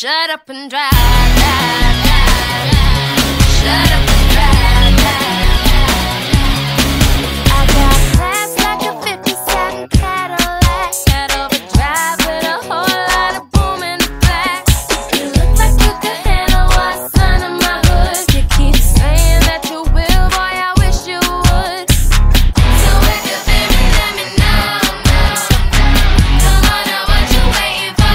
shut up and drive, drive, drive, drive. Shut up and drive, drive, drive. I got class like a 57 Cadillac, got overdrive with a whole lot of boom in the back. You look like you could handle what's under my hood. You keep saying that you will, boy, I wish you would. So if you feel me, let me know. Come on, know what you waiting for.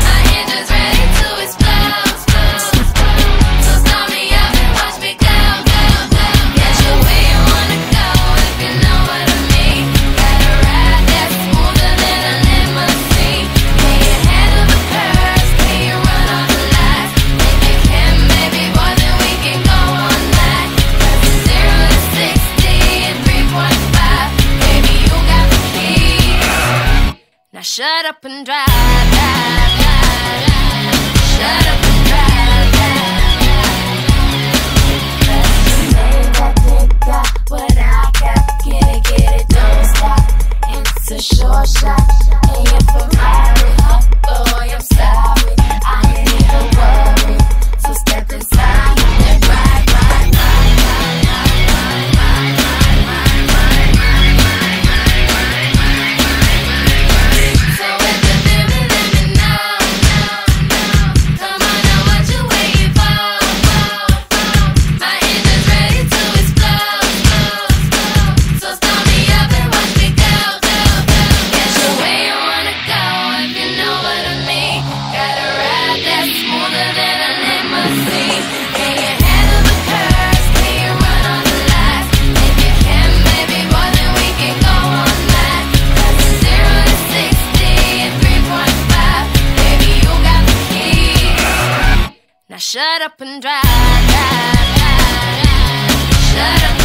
My engine's ready to explode. So start me up and watch me go, go, go. Get you where you wanna go, if you know what I mean. Got a ride that's smoother than a limousine. Can you handle the curves? Can you run all the lights? If you can, baby boy, then we can go all night. Cause it's 0 to 60 in 3.5. Baby, you got the key. Now shut up and drive, drive, drive, drive. Shut up and drive, drive, drive. That they got what I got. Get it, don't stop. It's a short shot. And if I'm firing up, boy, I'm sorry. I ain't even worried. So step inside and ride, ride, ride, ride, ride, ride, ride, ride, ride, ride, ride. So if you feel me, let me know. Come on, know what you waiting for. My engine's ready to explode. So start me up and watch me go, go, go. Get you where you wanna go, if you know what I mean. Got a ride that's smoother than a limousine. Can you handle the curves? Can you run all the lights? If you can, baby boy, then we can go all night. Cause it's 0 to 60 in 3.5. Baby, you got the key. Now shut up and drive, drive, drive, drive. Shut up.